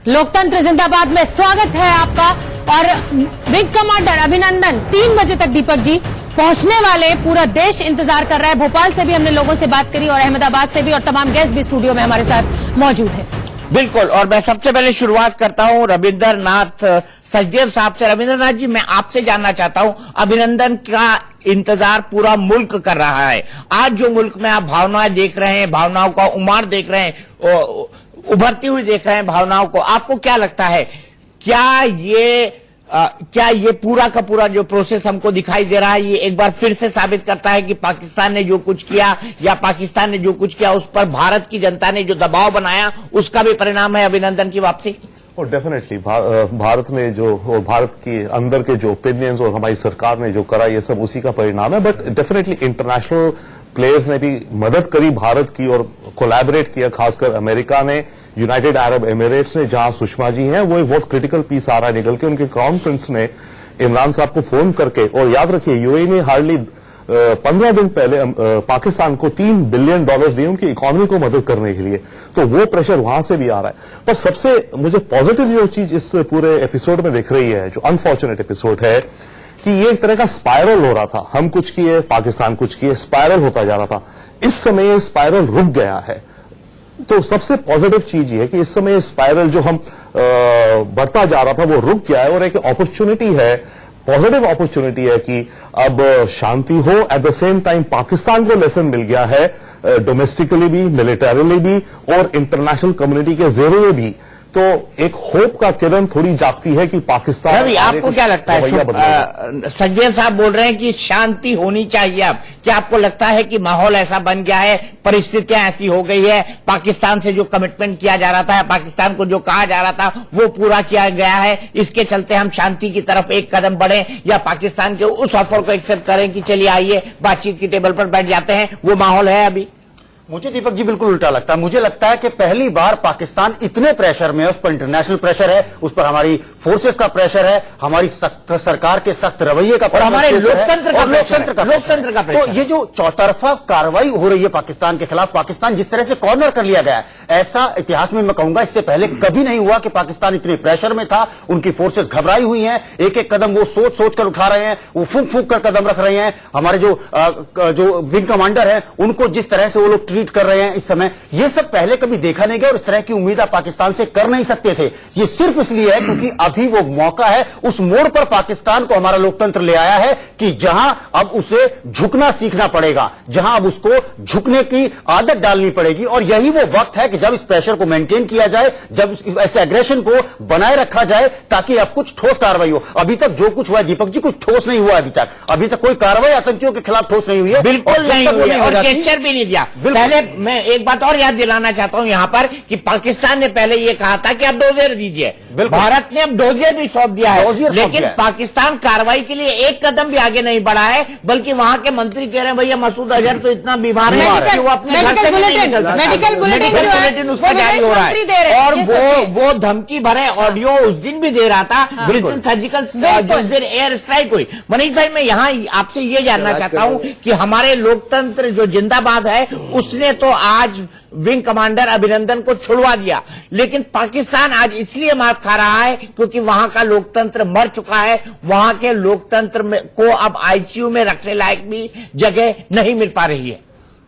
लोकतंत्र जिंदाबाद में स्वागत है आपका। और विंग कमांडर अभिनंदन 3 बजे तक दीपक जी पहुंचने वाले, पूरा देश इंतजार कर रहा है। भोपाल से भी हमने लोगों से बात करी और अहमदाबाद से भी, और तमाम गेस्ट भी स्टूडियो में हमारे साथ मौजूद है। बिल्कुल, और मैं सबसे पहले शुरुआत करता हूं रविंद्रनाथ सचदेव साहब से। रविंद्रनाथ जी, मैं आपसे जानना चाहता हूं, अभिनंदन का इंतजार पूरा मुल्क कर रहा है। आज जो मुल्क में आप भावनाएं देख रहे हैं, भावनाओं का उमार देख रहे हैं, उभरती हुई देख रहे हैं भावनाओं को, आपको क्या लगता है, क्या ये पूरा का पूरा जो प्रोसेस हमको दिखाई दे रहा है, ये एक बार फिर से साबित करता है कि पाकिस्तान ने जो कुछ किया, या पाकिस्तान ने जो कुछ किया उस पर भारत की जनता ने जो दबाव बनाया, उसका भी परिणाम है अभिनंदन की वापसी? और डेफिनेटली भारत में जो, और भारत के अंदर के जो ओपिनियंस और हमारी सरकार ने जो करा, ये सब उसी का परिणाम है। बट डेफिनेटली इंटरनेशनल प्लेयर्स ने भी मदद करी भारत की और कोलैबोरेट किया, खासकर अमेरिका ने, यूनाइटेड अरब एमिरेट्स ने, जहां सुषमा जी हैं, वो एक बहुत क्रिटिकल पीस आ रहा है निकल के। उनके क्राउन प्रिंस ने इमरान साहब को फोन करके, और याद रखिए यूएई ने हार्डली 15 दिन पहले पाकिस्तान को $3 बिलियन दिए उनकी इकोनॉमी को मदद करने के लिए, तो वो प्रेशर वहां से भी आ रहा है। पर सबसे मुझे पॉजिटिव जो चीज इस पूरे एपिसोड में दिख रही है, जो अनफॉर्चुनेट एपिसोड है, कि ये एक तरह का स्पाइरल हो रहा था। हम कुछ किए, पाकिस्तान कुछ किए, स्पाइरल होता जा रहा था। इस समय स्पाइरल रुक गया है। तो सबसे पॉजिटिव चीज ये है कि इस समय स्पाइरल जो हम बढ़ता जा रहा था वो रुक गया है, और एक अपॉर्चुनिटी है, पॉजिटिव अपॉर्चुनिटी है कि अब शांति हो। At the same time Pakistan को लेसन मिल गया है, डोमेस्टिकली भी, मिलिटरीली भी, और इंटरनेशनल कम्युनिटी के जरिए भी। तो एक होप का किरण थोड़ी जागती है कि पाकिस्तान। रवि, आपको क्या लगता है? सचदेव साहब बोल रहे हैं कि शांति होनी चाहिए। अब क्या आपको लगता है कि माहौल ऐसा बन गया है, परिस्थितियां ऐसी हो गई है, पाकिस्तान से जो कमिटमेंट किया जा रहा था, पाकिस्तान को जो कहा जा रहा था वो पूरा किया गया है, इसके चलते हम शांति की तरफ एक कदम बढ़े, या पाकिस्तान के उस ऑफर को एक्सेप्ट करें कि चलिए आइए बातचीत की टेबल पर बैठ जाते हैं, वो माहौल है अभी? मुझे दीपक जी बिल्कुल उल्टा लगता है। मुझे लगता है कि पहली बार पाकिस्तान इतने प्रेशर में है, उस पर इंटरनेशनल प्रेशर है, उस पर हमारी फोर्सेस का प्रेशर है, हमारी सख्त सरकार के सख्त रवैये का, और हमारे लोकतंत्र का प्रेशर। तो ये जो चौतरफा कार्रवाई हो रही है पाकिस्तान के खिलाफ, पाकिस्तान जिस तरह से कॉर्नर कर लिया गया है, ऐसा इतिहास में मैं कहूंगा इससे पहले कभी नहीं हुआ कि पाकिस्तान इतने प्रेशर में था। उनकी फोर्सेस घबराई हुई हैं, एक एक कदम वो सोच सोच कर उठा रहे हैं, वो फूंक फूंक कर कदम रख रहे हैं। हमारे जो विंग कमांडर है, उनको जिस तरह से वो लोग ट्रीट कर रहे हैं इस समय, ये सब पहले कभी देखा नहीं गया, और इस तरह की उम्मीद आप पाकिस्तान से कर नहीं सकते थे। ये सिर्फ इसलिए है क्योंकि अभी वो मौका है, उस मोड़ पर पाकिस्तान को हमारा लोकतंत्र ले आया है कि जहां अब उसे झुकना सीखना पड़ेगा, जहां अब उसको झुकने की आदत डालनी पड़ेगी। और यही वो वक्त है कि जब इस प्रेशर को मेंटेन किया जाए, जब ऐसे एग्रेशन को बनाए रखा जाए, ताकि अब कुछ ठोस कार्रवाई हो। अभी तक जो कुछ हुआ है दीपक जी, कुछ ठोस नहीं हुआ अभी तक कोई कार्रवाई आतंकियों के खिलाफ ठोस नहीं हुई है, बिल्कुल नहीं हुई है, और गेस्चर भी नहीं दिया। पहले मैं एक बात और याद दिलाना चाहता हूं यहां पर कि पाकिस्तान ने पहले यह कहा था कि आप डोजियर दीजिए, भारत ने अब डोजियर भी सौंप दिया है, लेकिन पाकिस्तान कार्रवाई के लिए एक कदम भी आगे नहीं बढ़ा है, बल्कि वहां के मंत्री कह रहे हैं भैया मसूद अजहर तो इतना बीमार है कि वो अपने घर से भी नहीं निकल सकता। मेडिकल बुलेटिन उसका जारी हो रहा है, और वो धमकी भरे ऑडियो उस दिन भी दे रहा था, ब्रिटेन सर्जिकल एयर स्ट्राइक हुई। मनीष भाई, मैं यहां आपसे ये जानना चाहता हूं कि हमारे लोकतंत्र जो जिंदाबाद है, उसने तो आज विंग कमांडर अभिनंदन को छुड़वा दिया, लेकिन पाकिस्तान आज इसलिए मात खा रहा है क्योंकि वहां का लोकतंत्र मर चुका है। वहां के लोकतंत्र को अब आईसीयू में रखने लायक भी जगह नहीं मिल पा रही है।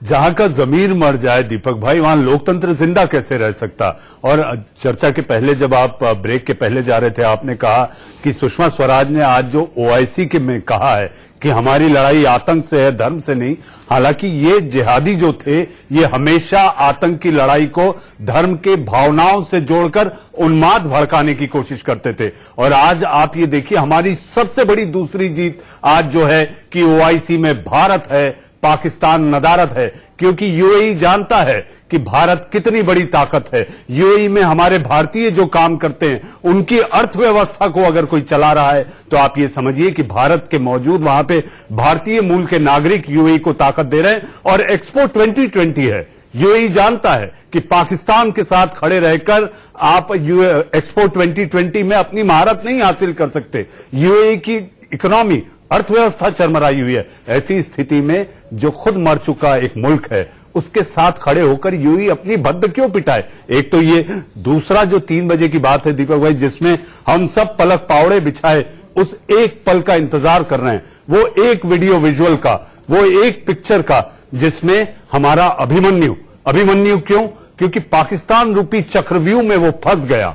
जहां का जमीर मर जाए दीपक भाई, वहां लोकतंत्र जिंदा कैसे रह सकता? और चर्चा के पहले, जब आप ब्रेक के पहले जा रहे थे, आपने कहा कि सुषमा स्वराज ने आज जो ओआईसी के में कहा है कि हमारी लड़ाई आतंक से है, धर्म से नहीं। हालांकि ये जिहादी जो थे, ये हमेशा आतंक की लड़ाई को धर्म के भावनाओं से जोड़कर उन्माद भड़काने की कोशिश करते थे। और आज आप ये देखिए, हमारी सबसे बड़ी दूसरी जीत आज जो है कि ओआईसी में भारत है, पाकिस्तान नदारद है, क्योंकि यूएई जानता है कि भारत कितनी बड़ी ताकत है। यूएई में हमारे भारतीय जो काम करते हैं, उनकी अर्थव्यवस्था को अगर कोई चला रहा है, तो आप ये समझिए कि भारत के मौजूद वहां पे भारतीय मूल के नागरिक यूएई को ताकत दे रहे हैं। और एक्सपो 2020 है, यूएई जानता है कि पाकिस्तान के साथ खड़े रहकर आप एक्सपो 2020 में अपनी महारत नहीं हासिल कर सकते। यूएई की इकोनॉमी, अर्थव्यवस्था चरमराई हुई है। ऐसी स्थिति में जो खुद मर चुका एक मुल्क है, उसके साथ खड़े होकर यूं ही अपनी भद्द क्यों पिटाए? एक तो ये, दूसरा जो 3 बजे की बात है दीपक भाई, जिसमें हम सब पलक पावड़े बिछाए उस एक पल का इंतजार कर रहे हैं, वो एक वीडियो विजुअल का, वो एक पिक्चर का, जिसमें हमारा अभिमन्यु क्यों? क्योंकि पाकिस्तान रूपी चक्रव्यूह में वो फंस गया।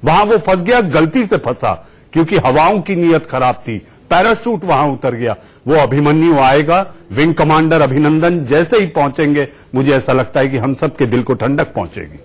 वहां वो फंस गया, गलती से फंसा, क्योंकि हवाओं की नीयत खराब थी, पैराशूट वहां उतर गया। वो अभिमन्यु आएगा, विंग कमांडर अभिनंदन जैसे ही पहुंचेंगे, मुझे ऐसा लगता है कि हम सबके दिल को ठंडक पहुंचेगी।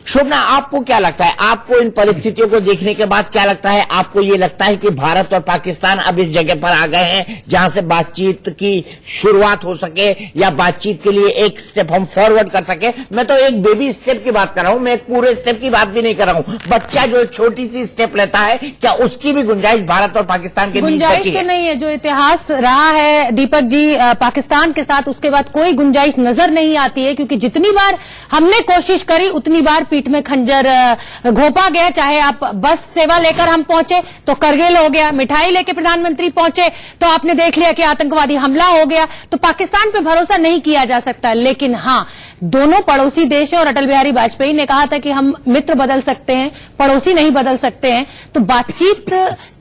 शोभना, आपको क्या लगता है, आपको इन परिस्थितियों को देखने के बाद क्या लगता है? आपको ये लगता है कि भारत और पाकिस्तान अब इस जगह पर आ गए हैं जहां से बातचीत की शुरुआत हो सके, या बातचीत के लिए एक स्टेप हम फॉरवर्ड कर सके? मैं तो एक बेबी स्टेप की बात कर रहा हूं, मैं एक पूरे स्टेप की बात भी नहीं कर रहा हूं। बच्चा जो एक छोटी सी स्टेप लेता है, क्या उसकी भी गुंजाइश भारत और पाकिस्तान के बीच गुंजाइश तो नहीं है। जो इतिहास रहा है दीपक जी पाकिस्तान के साथ, उसके बाद कोई गुंजाइश नजर नहीं आती है, क्योंकि जितनी बार हमने कोशिश करी उतनी बार पीठ में खंजर घोंपा गया। चाहे आप बस सेवा लेकर हम पहुंचे तो करगिल हो गया, मिठाई लेकर प्रधानमंत्री पहुंचे तो आपने देख लिया कि आतंकवादी हमला हो गया। तो पाकिस्तान पे भरोसा नहीं किया जा सकता। लेकिन हां, दोनों पड़ोसी देश है और अटल बिहारी वाजपेयी ने कहा था कि हम मित्र बदल सकते हैं, पड़ोसी नहीं बदल सकते हैं। तो बातचीत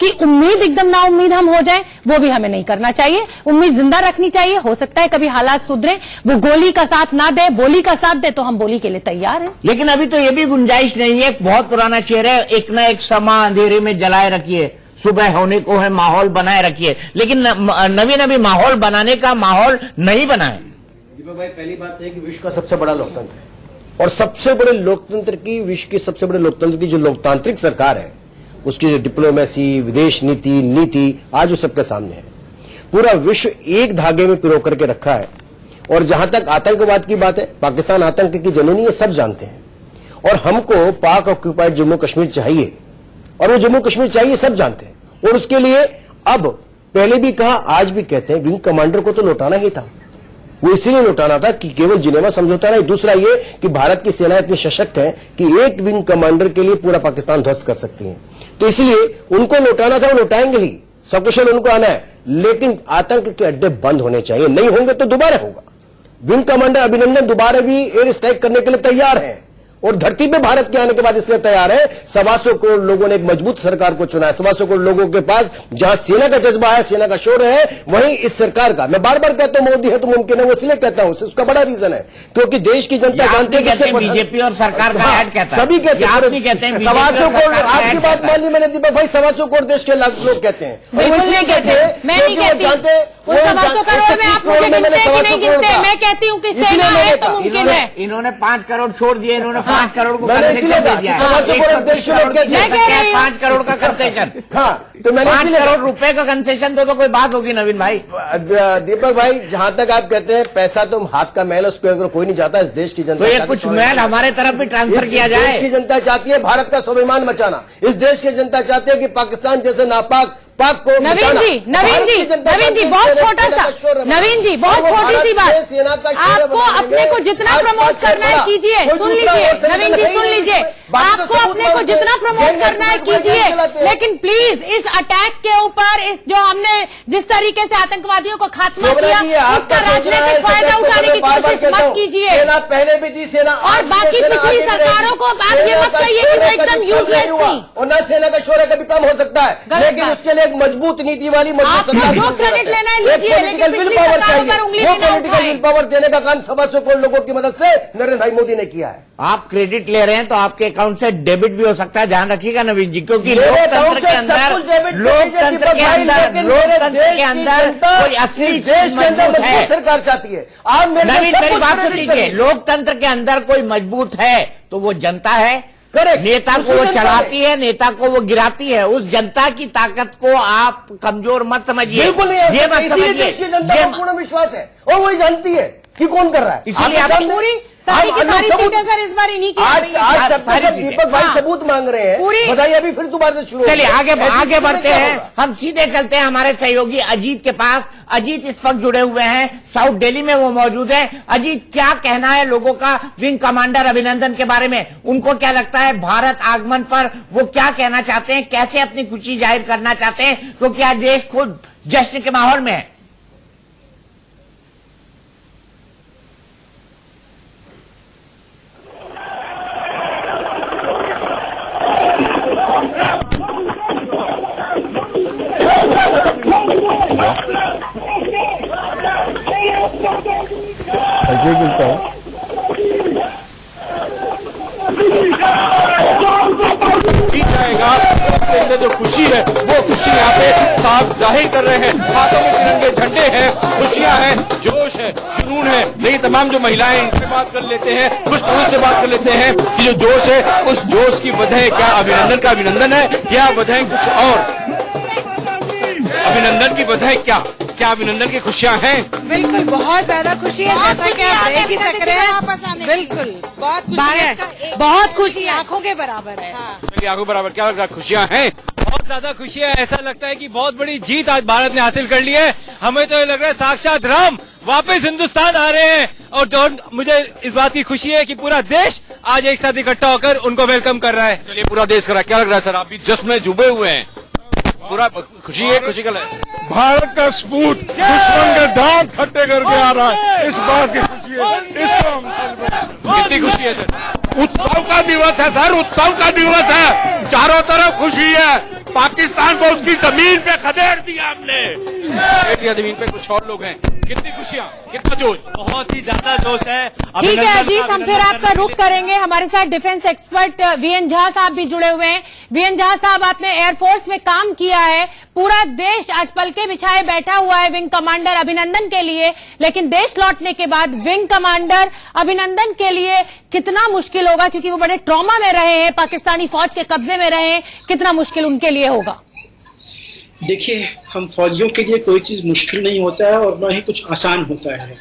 की उम्मीद एकदम ना उम्मीद हम हो जाए, वो भी हमें नहीं करना चाहिए। उम्मीद जिंदा रखनी चाहिए। हो सकता है कभी हालात सुधरे, वो गोली का साथ ना दे, बोली का साथ दे, तो हम बोली के लिए तैयार हैं। लेकिन अभी तो ये भी गुंजाइश नहीं है। बहुत पुराना शेर है, एक ना एक समा अंधेरे में जलाए रखिए, सुबह होने को है माहौल बनाए रखिए। लेकिन नवी माहौल बनाने का माहौल नहीं बनाए। दीपक भाई, पहली बात है कि विश्व का सबसे बड़ा लोकतंत्र है, और सबसे बड़े लोकतंत्र की, विश्व की सबसे बड़े लोकतंत्र की जो लोकतांत्रिक सरकार है, उसकी जो डिप्लोमेसी, विदेश नीति आज वो सबके सामने है। पूरा विश्व एक धागे में पिरो करके रखा है। और जहां तक आतंकवाद की बात है, पाकिस्तान आतंक की जननी है, सब जानते हैं। और हमको पाक ऑक्यूपाइड जम्मू कश्मीर चाहिए, और वो जम्मू कश्मीर चाहिए, सब जानते हैं। और उसके लिए अब पहले भी कहा, आज भी कहते हैं, विंग कमांडर को तो लौटाना ही था। वो इसीलिए लौटाना था कि केवल जिनेवा समझौता नहीं, दूसरा ये कि भारत की सेना इतनी सशक्त है कि एक विंग कमांडर के लिए पूरा पाकिस्तान ध्वस्त कर सकती है। तो इसलिए उनको लौटाना था, वो लौटाएंगे ही, सकुशल उनको आना है। लेकिन आतंक के अड्डे बंद होने चाहिए, नहीं होंगे तो दोबारा होगा। विंग कमांडर अभिनंदन दोबारा भी एयर स्ट्राइक करने के लिए तैयार है, और धरती पे भारत के आने के बाद इसलिए तैयार है, 125 करोड़ लोगों ने एक मजबूत सरकार को चुना है। 125 करोड़ लोगों के पास जहां सेना का जज्बा है, सेना का शौर्य है, वहीं इस सरकार का, मैं बार बार कहता हूं मोदी है तो मुमकिन है, वो इसलिए कहता हूं, उसका बड़ा रीजन है क्योंकि देश की जनता जानती है, बीजेपी और सरकार का ऐड कहता है, सभी कहते हैं, 125 करोड़, आपकी बात मान ली मैंने दीपक भाई, 125 करोड़ देश के लोग कहते हैं, बिल्कुल नहीं कहते, मैं नहीं कहती। उन 125 करोड़ में आप मुझे गिनते कि नहीं गिनते? मैं कहती हूँ कि सेना है तो मुमकिन है। इन्होंने 5 करोड़ छोड़ दिए, इन्होंने 5 करोड़ को इसलिए 5 करोड़ का कंसेशन। हाँ, तो मैंने 5 करोड़ रुपए का कंसेशन तो कोई बात होगी नवीन भाई। दीपक भाई, जहां तक आप कहते हैं पैसा तुम हाथ का मैल, उसको अगर कोई नहीं चाहता, इस देश की जनता, तो ये कुछ मैल हमारे तरफ भी ट्रांसफर किया जाए। देश की जनता चाहती है भारत का स्वाभिमान बचाना। इस देश की जनता चाहती है कि पाकिस्तान जैसे नापाक पाक को नवीन जी बहुत छोटा सा, नवीन जी बहुत छोटी सी बात, आपको अपने को जितना प्रमोट करना है कीजिए। सुन लीजिए नवीन जी, सुन लीजिए, आपको अपने को जितना प्रमोट करना है कीजिए, लेकिन प्लीज इस अटैक के ऊपर, इस जो हमने जिस तरीके से आतंकवादियों को खात्मा किया, उसका राजनीतिक फायदा उठाने की कोशिश मत कीजिए। सेना पहले भी थी, सेना और बाकी पिछली सरकारों को आप ये मत कहिए कि वो एकदम यूजलेस थी। और न सेना का शौर्य कभी कम हो सकता है, लेकिन उसके लिए एक मजबूत नीति वाली, मजबूत सरकार, जो क्रेडिट लेना है लीजिए, लेकिन पिछली सरकारों पर उंगली नहीं उठाएं। पॉलिटिकल विल पावर देने का काम 125 करोड़ लोगों की मदद से नरेंद्र भाई मोदी ने किया है। आप क्रेडिट ले रहे हैं तो आपके अकाउंट से डेबिट भी हो सकता है, ध्यान रखिएगा नवीन जी, क्योंकि लोकतंत्र के अंदर कोई असली देश के अंदर मजबूत सरकार चाहती है। आप नवीन मेरी बात सुन लीजिए, लोकतंत्र के अंदर कोई मजबूत है तो वो जनता है। नेता को वो चढ़ाती है, नेता को वो गिराती है। उस जनता की ताकत को आप कमजोर मत समझिए, बिल्कुल नहीं, ये मत समझिए। देश की जनता को पूर्ण विश्वास है और वही जानती है कि कौन कर रहा है। इसलिए आप पूरी सारी की सारी सीटें सर इस बार इन्हीं की आज सबसे दीपक भाई सबूत मांग रहे हैं, बताइए अभी फिर दोबारा से शुरू। चलिए आगे बढ़ते हैं, हम सीधे चलते हैं हमारे सहयोगी अजीत के पास। अजीत इस वक्त जुड़े हुए हैं, साउथ दिल्ली में वो मौजूद है। अजीत, क्या कहना है लोगों का विंग कमांडर अभिनंदन के बारे में? उनको क्या लगता है भारत आगमन पर, वो क्या कहना चाहते हैं, कैसे अपनी खुशी जाहिर करना चाहते हैं, क्योंकि आज देश खुद जश्न के माहौल में है। मुझे मिलता है। की जाएगा अपने अंदर जो खुशी है वो खुशी यहाँ पे साफ जाहिर कर रहे हैं। हाथों में तिरंगे झंडे हैं, खुशियां हैं, जोश है, जुनून है। लेकिन तमाम जो महिलाएं इनसे बात कर लेते हैं, कुछ पुरुष से बात कर लेते हैं कि जो जोश है उस जोश की वजह क्या अभिनंदन का अभिनंदन है या वजह कुछ और? अभिनंदन की वजह क्या अभिनंदन की खुशियां हैं? बिल्कुल बहुत ज्यादा खुशी है, जैसा कि आप देख ही सक रहे हैं। बिल्कुल बहुत खुशी आंखों के बराबर है। चलिए आंखों बराबर, क्या लग रहा है खुशियां हैं? बहुत ज्यादा खुशी है। ऐसा लगता है कि बहुत बड़ी जीत आज भारत ने हासिल कर ली है। हमें तो ये लग रहा है साक्षात राम वापस हिंदुस्तान आ रहे हैं। और जो मुझे इस बात की खुशी है कि पूरा देश आज एक साथ इकट्ठा होकर उनको वेलकम कर रहा है। चलिए पूरा देश कर रहा है, क्या लग रहा है सर? आप भी जश्न में डूबे हुए हैं, पूरा खुशी है, खुशी का भारत का सपूत दुश्मन के दांत खट्टे करके आ रहा है, इस बात की खुशी है। इसको कितनी खुशी है सर? उत्सव का दिवस है सर, उत्सव का दिवस है। चारों तरफ खुशी है। पाकिस्तान को उसकी जमीन पे खदेड़ दिया हमने। जमीन पे कुछ और लोग हैं। कितनी खुशियां, कितना जोश? बहुत ही ज्यादा जोश है। ठीक है अजीत, हम फिर आपका रुख करेंगे। हमारे साथ डिफेंस एक्सपर्ट वीएन झा साहब भी जुड़े हुए हैं। वीएन झा साहब, आपने एयरफोर्स में काम किया है, पूरा देश आज पलके बिछाए बैठा हुआ है विंग कमांडर अभिनंदन के लिए, लेकिन देश लौटने के बाद विंग कमांडर अभिनंदन के लिए कितना मुश्किल होगा, क्योंकि वो बड़े ट्रॉमा में रहे हैं, पाकिस्तानी फौज के कब्जे में रहे हैं, कितना मुश्किल उनके लिए होगा? देखिए, हम फौजियों के लिए कोई चीज मुश्किल नहीं होता है और न ही कुछ आसान होता है।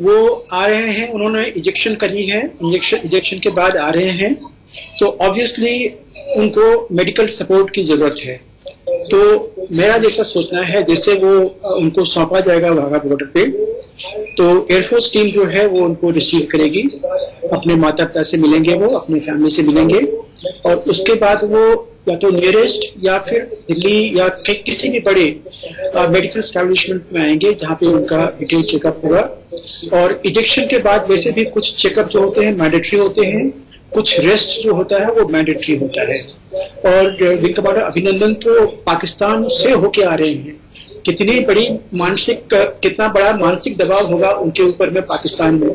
वो आ रहे हैं, उन्होंने इंजेक्शन करी है, इंजेक्शन के बाद आ रहे हैं, तो ऑब्वियसली उनको मेडिकल सपोर्ट की जरूरत है। तो मेरा जैसा सोचना है, जैसे वो उनको सौंपा जाएगा वाघा बॉर्डर पे, तो एयरफोर्स टीम जो है वो उनको रिसीव करेगी, अपने माता पिता से मिलेंगे, वो अपने फैमिली से मिलेंगे, और उसके बाद वो या तो नियरेस्ट या फिर दिल्ली या किसी भी बड़े मेडिकल एस्टैब्लिशमेंट में आएंगे जहां पे उनका डिटेल चेकअप होगा। और इंजेक्शन के बाद वैसे भी कुछ चेकअप जो होते हैं मैंडेटरी होते हैं, कुछ रेस्ट जो होता है वो मैंडेटरी होता है। और विंग कमांडर अभिनंदन तो पाकिस्तान से होके आ रहे हैं, कितना बड़ा मानसिक दबाव होगा उनके ऊपर में पाकिस्तान में,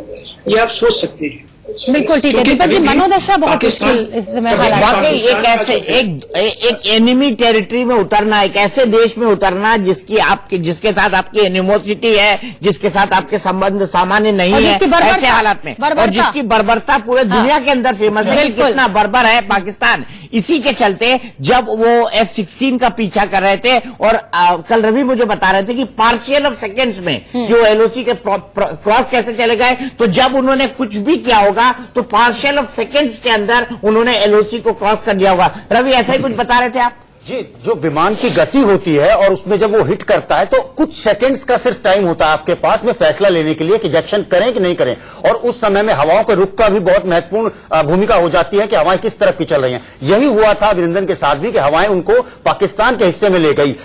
ये आप सोच सकते हैं। बिल्कुल ठीक है दीपक जी, मनोदशा बहुत मुश्किल इस समय हालात। वाकई एक ऐसे एक एनिमी टेरिटरी में उतरना, एक ऐसे देश में उतरना जिसके साथ आपकी एनिमोसिटी है, जिसके साथ आपके संबंध सामान्य नहीं है, ऐसे हालात में, और जिसकी बर्बरता पूरे दुनिया के अंदर फेमस है, कितना बर्बर है पाकिस्तान। इसी के चलते जब वो F-16 का पीछा कर रहे थे, और कल रवि मुझे बता रहे थे कि पार्शियल ऑफ सेकेंड्स में जो LOC के क्रॉस कैसे चले गए, तो जब उन्होंने कुछ भी किया होगा तो पार्शियल ऑफ सेकेंड्स के अंदर उन्होंने LOC को क्रॉस कर दिया होगा। रवि ऐसा ही कुछ बता रहे थे आप? जी, जो विमान की गति होती है और उसमें जब वो हिट करता है तो कुछ सेकंड्स का सिर्फ टाइम होता है आपके पास में फैसला लेने के लिए कि इजेक्शन करें कि नहीं करें। और उस समय में हवाओं के रुख का भी बहुत महत्वपूर्ण भूमिका हो जाती है कि हवाएं किस तरफ की चल रही हैं। यही हुआ था अभिनंदन के साथ भी कि हवाएं उनको पाकिस्तान के हिस्से में ले गई।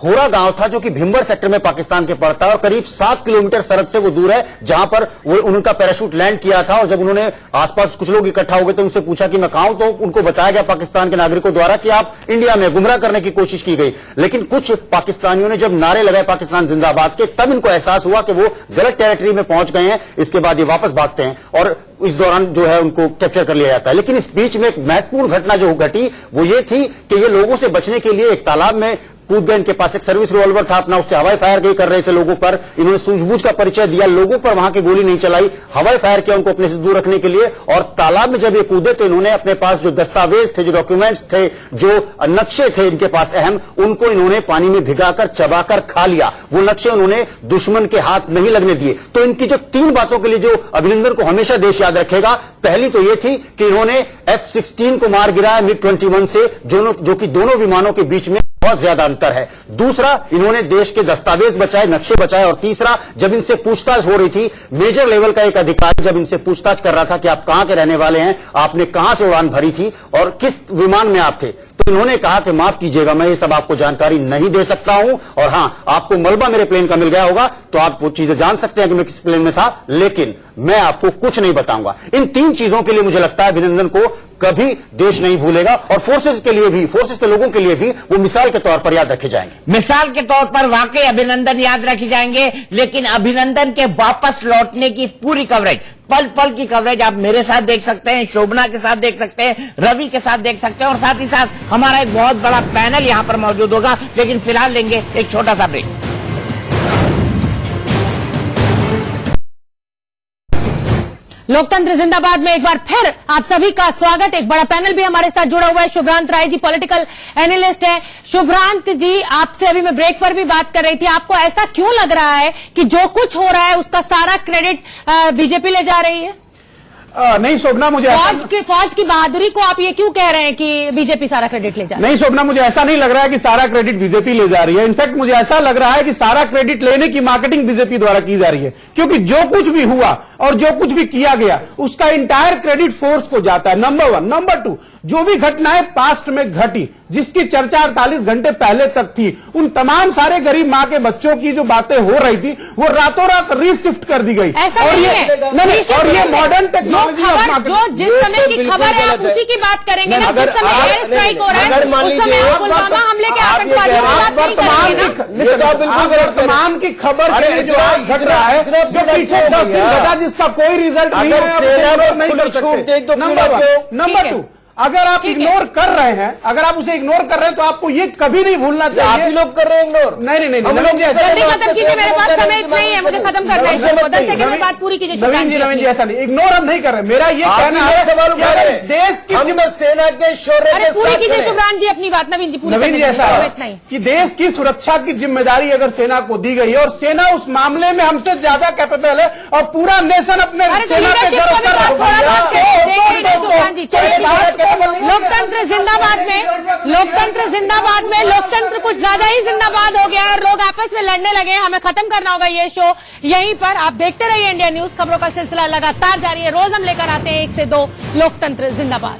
होरा गांव था जो कि भिम्बर सेक्टर में पाकिस्तान के पड़ता है और करीब 7 किलोमीटर सरहद से वो दूर है, जहां पर वो उनका पैराशूट लैंड किया था। और जब उन्होंने आसपास कुछ लोग इकट्ठा हो गए तो उनसे पूछा कि मैं कहां हूं, तो उनको बताया गया पाकिस्तान के नागरिकों द्वारा कि आप इंडिया में, गुमराह करने की कोशिश की गई। लेकिन कुछ पाकिस्तानियों ने जब नारे लगाए पाकिस्तान जिंदाबाद के, तब इनको एहसास हुआ कि वो गलत टेरिटरी में पहुंच गए हैं। इसके बाद ये वापस भागते हैं और इस दौरान जो है उनको कैप्चर कर लिया जाता है। लेकिन इस बीच में एक महत्वपूर्ण घटना जो घटी वो ये थी कि ये लोगों से बचने के लिए एक तालाब में कूद गए। इनके पास एक सर्विस रिवॉल्वर था अपना, उससे हवाई फायर कर रहे थे लोगों पर। इन्होंने सूझबूझ का परिचय दिया, लोगों पर वहां की गोली नहीं चलाई, हवाई फायर किया उनको अपने से दूर रखने के लिए। और तालाब में जब ये कूदे तो इन्होंने अपने पास जो दस्तावेज थे, जो डॉक्यूमेंट्स थे, जो नक्शे थे इनके पास अहम, उनको इन्होंने पानी में भिगाकर चबाकर खा लिया। वो नक्शे उन्होंने दुश्मन के हाथ नहीं लगने दिए। तो इनकी जो 3 बातों के लिए जो अभिनंदन को हमेशा देश याद रखेगा, पहली तो ये थी कि इन्होंने F-16 को मार गिराया MiG-21 से, जो कि दोनों विमानों के बीच में बहुत ज्यादा अंतर है। दूसरा, इन्होंने देश के दस्तावेज बचाए, नक्शे बचाए। और तीसरा, जब इनसे पूछताछ हो रही थी, मेजर लेवल का एक अधिकारी जब इनसे पूछताछ कर रहा था कि आप कहां के रहने वाले हैं, आपने कहां से उड़ान भरी थी और किस विमान में आप थे, तो इन्होंने कहा कि माफ कीजिएगा, मैं ये सब आपको जानकारी नहीं दे सकता हूं, और हां, आपको मलबा मेरे प्लेन का मिल गया होगा तो आप वो चीजें जान सकते हैं कि मैं किस प्लेन में था, लेकिन मैं आपको कुछ नहीं बताऊंगा। इन 3 चीजों के लिए मुझे लगता है अभिनंदन को कभी देश नहीं भूलेगा और फोर्सेस के लिए भी, फोर्सेस के लोगों के लिए भी वो मिसाल के तौर पर याद रखे जाएंगे। मिसाल के तौर पर वाकई अभिनंदन याद रखे जाएंगे, लेकिन अभिनंदन के वापस लौटने की पूरी कवरेज, पल पल की कवरेज आप मेरे साथ देख सकते हैं, शोभना के साथ देख सकते हैं, रवि के साथ देख सकते हैं, और साथ ही साथ हमारा एक बहुत बड़ा पैनल यहां पर मौजूद होगा। लेकिन फिलहाल लेंगे एक छोटा सा ब्रेक। लोकतंत्र जिंदाबाद में एक बार फिर आप सभी का स्वागत। एक बड़ा पैनल भी हमारे साथ जुड़ा हुआ है। शुभ्रांत राय जी पॉलिटिकल एनालिस्ट है। शुभ्रांत जी, आपसे अभी मैं ब्रेक पर भी बात कर रही थी, आपको ऐसा क्यों लग रहा है कि जो कुछ हो रहा है उसका सारा क्रेडिट बीजेपी ले जा रही है? नहीं शोभना, मुझे फौज की बहादुरी को आप ये क्यों कह रहे हैं कि बीजेपी सारा क्रेडिट ले जा रही है? नहीं शोभना, मुझे ऐसा नहीं लग रहा है कि सारा क्रेडिट बीजेपी ले जा रही है। इनफैक्ट मुझे ऐसा लग रहा है कि सारा क्रेडिट लेने की मार्केटिंग बीजेपी द्वारा की जा रही है, क्योंकि जो कुछ भी हुआ और जो कुछ भी किया गया उसका इंटायर क्रेडिट फोर्स को जाता है, नंबर 1। नंबर 2, जो भी घटनाएं पास्ट में घटी, जिसकी चर्चा 48 घंटे पहले तक थी, उन तमाम सारे गरीब मां के बच्चों की जो बातें हो रही थी वो रातों रात रीशिफ्ट कर दी गई। ऐसा नहीं है। और ये मॉडर्न टेक्नोलॉजी, जो जिस समय की खबर है आप उसी की बात करेंगे ना। जिस समय एयर स्ट्राइक हो रहा है उस समय आप पुलवामा हमले के आतंकवादियों की बात नहीं करेंगे ना। वर्तमान की खबर से जो आज घट रहा है, जो पीछे 10 दिन घटा जिसका कोई रिजल्ट नहीं है, नंबर 2, अगर आप इग्नोर कर रहे हैं, अगर आप उसे इग्नोर कर रहे हैं तो आपको ये कभी नहीं भूलना चाहिए। आप ही लोग कर रहे हैं इग्नोर। नहीं, जल्दी खत्म कीजिए, मेरे पास समय नहीं है, मुझे खत्म करना है। 10 सेकंड में बात पूरी कीजिए। नवीन जी ऐसा नहीं, इग्नोर हम नहीं कर रहे। मेरा ये कहना है सवाल उठा रहे हैं, देश की सेना के शौर्य के पूरी साथ कीजिए। शुभ्रांत जी अपनी बात, नवीन जी पूरी नवीन जी ऐसा है कि देश की सुरक्षा की जिम्मेदारी अगर सेना को दी गई है और सेना उस मामले में हमसे ज्यादा कैपेबल है और पूरा नेशन अपने सेना पे गर्व कर रहा है। लोकतंत्र जिंदाबाद में लोकतंत्र कुछ ज्यादा ही जिंदाबाद हो गया है। लोग आपस में लड़ने लगे हैं। हमें खत्म करना होगा ये शो यहीं पर। आप देखते रहिए इंडिया न्यूज। खबरों का सिलसिला लगातार जारी है। रोज हम लेकर आते हैं 1 से 2 लोकतंत्र जिंदाबाद।